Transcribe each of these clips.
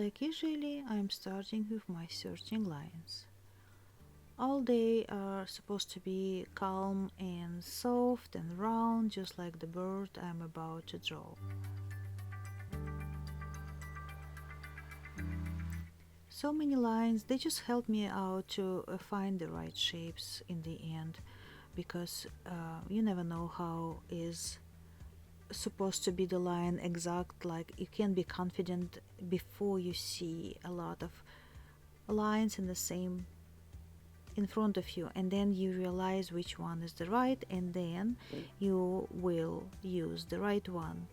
like usually, I'm starting with my searching lines. All they are supposed to be calm and soft and round, just like the bird I'm about to draw. So many lines, they just help me out to find the right shapes in the end, because you never know how is supposed to be the line exact. Like, you can be confident before you see a lot of lines in the same in front of you, and then you realize which one is the right, and then you will use the right one.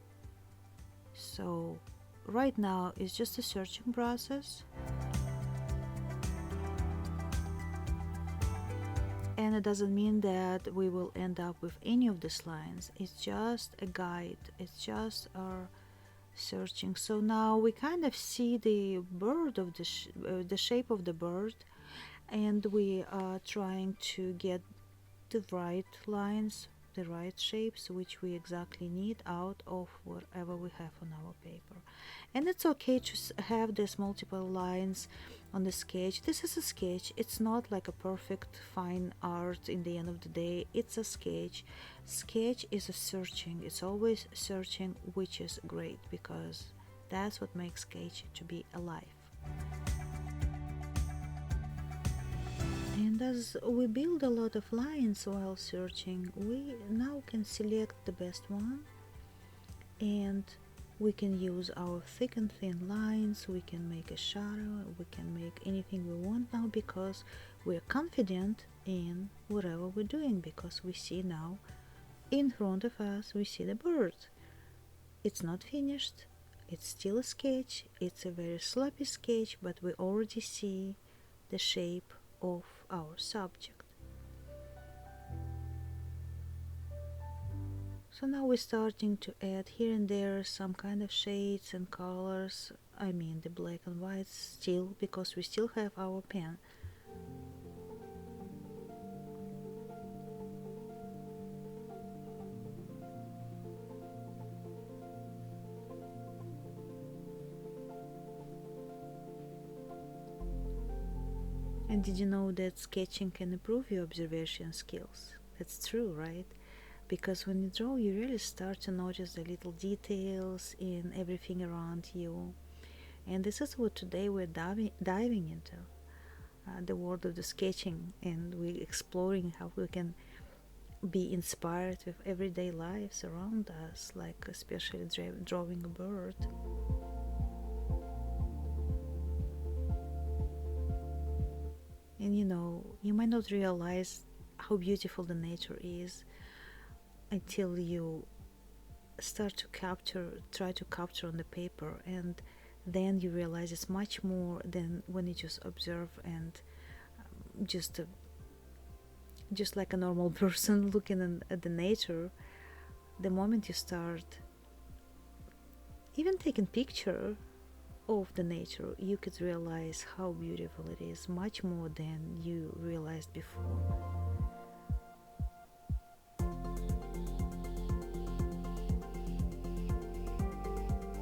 So right now it's just a searching process, and it doesn't mean that we will end up with any of these lines. It's just a guide, it's just our searching. So now we kind of see the bird of the shape of the bird, and we are trying to get the right lines, the right shapes which we exactly need out of whatever we have on our paper. And it's okay to have these multiple lines on the sketch. This is a sketch, it's not like a perfect fine art in the end of the day. It's a sketch. Sketch is a searching, it's always searching, which is great because that's what makes sketch to be alive. And as we build a lot of lines while searching, we now can select the best one, and we can use our thick and thin lines, we can make a shadow, we can make anything we want now, because we're confident in whatever we're doing, because we see now in front of us, we see the bird. It's not finished, it's still a sketch, it's a very sloppy sketch, but we already see the shape of our subject. So now we're starting to add here and there some kind of shades and colors. I mean the black and white still, because we still have our pen. And did you know that sketching can improve your observation skills? That's true, right? Because when you draw, you really start to notice the little details in everything around you. And this is what today we're diving into, the world of the sketching, and we're exploring how we can be inspired with everyday lives around us, like especially drawing a bird. And you might not realize how beautiful the nature is until you start to try to capture on the paper, and then you realize it's much more than when you just observe and just like a normal person looking at the nature. The moment you start even taking picture of the nature, you could realize how beautiful it is, much more than you realized before.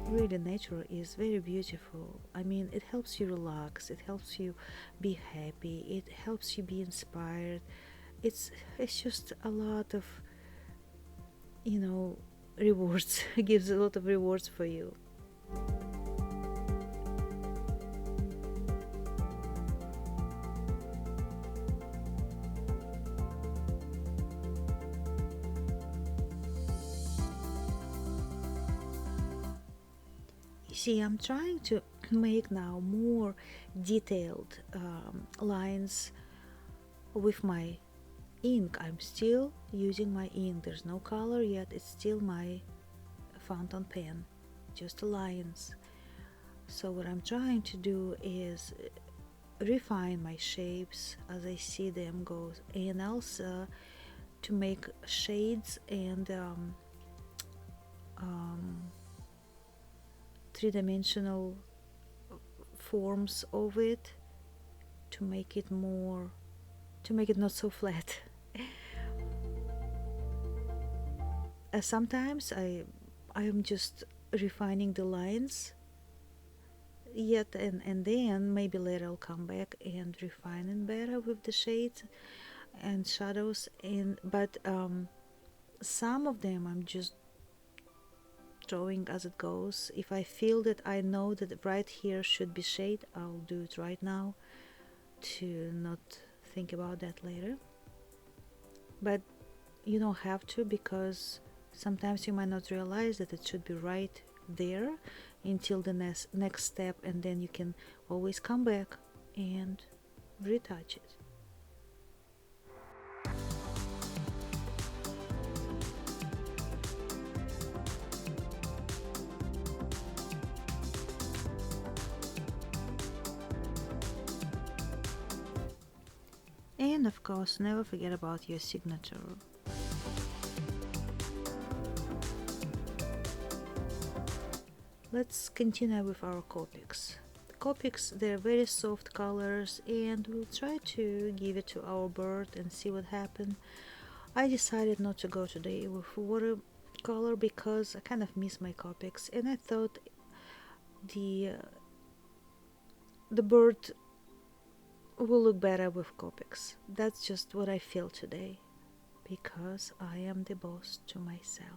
Really, nature is very beautiful. I mean, it helps you relax, it helps you be happy, it helps you be inspired. It's just a lot of rewards. It gives a lot of rewards for you. See, I'm trying to make now more detailed lines with my ink. I'm still using my ink. There's no color yet. It's still my fountain pen, just the lines. So what I'm trying to do is refine my shapes as I see them go, and also to make shades and three-dimensional forms of it, to make it not so flat. Sometimes I am just refining the lines yet, and then maybe later I'll come back and refine it better with the shades and shadows. And but some of them I'm just drawing as it goes. If I feel that I know that right here should be shade, I'll do it right now to not think about that later. But you don't have to, because sometimes you might not realize that it should be right there until the next step, and then you can always come back and retouch it. And of course, never forget about your signature. Let's continue with our Copics. The Copics, they're very soft colors, and we'll try to give it to our bird and see what happens. I decided not to go today with watercolor because I kind of miss my Copics, and I thought the bird will look better with Copics. That's just what I feel today, because I am the boss to myself.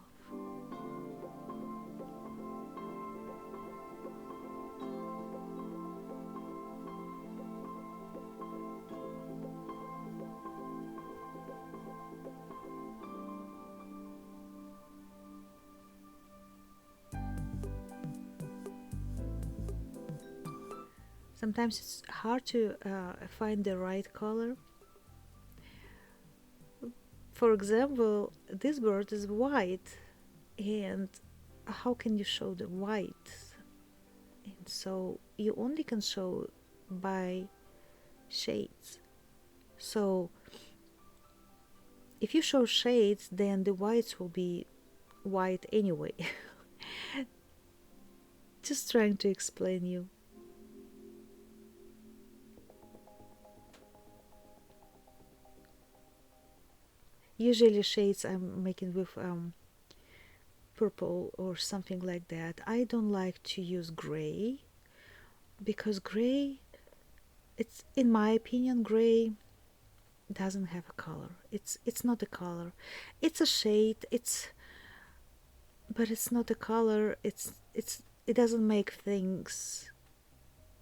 Sometimes it's hard to find the right color. For example, this bird is white, and how can you show the white? And so you only can show by shades. So if you show shades, then the whites will be white anyway. Just trying to explain you. Usually shades I'm making with purple or something like that. I don't like to use gray, because gray, it's, in my opinion, gray doesn't have a color. It's not a color. It's a shade. But it's not a color. It doesn't make things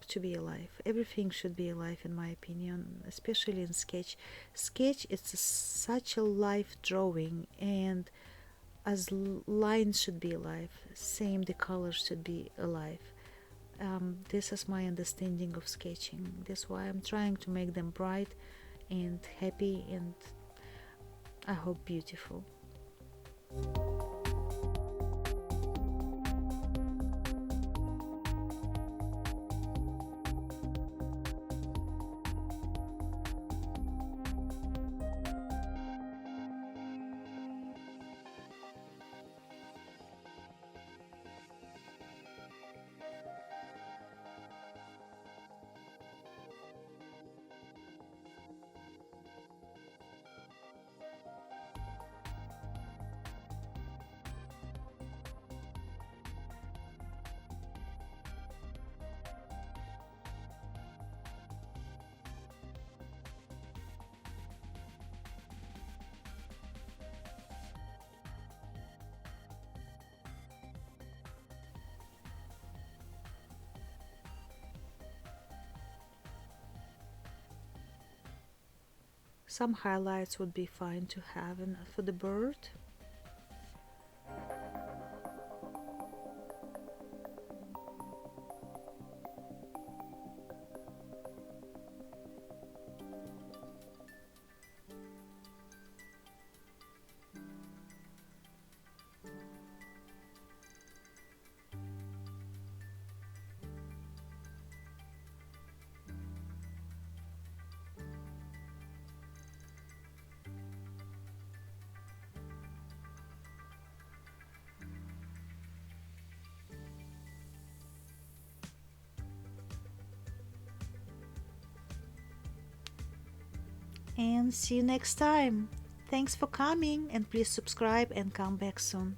to be alive. Everything should be alive, in my opinion, especially in sketch. Sketch, it's such a live drawing, and as lines should be alive, same the colors should be alive. This is my understanding of sketching. That's why I'm trying to make them bright and happy, and I hope beautiful. Some highlights would be fine to have for the bird. And see you next time. Thanks for coming, and please subscribe and come back soon.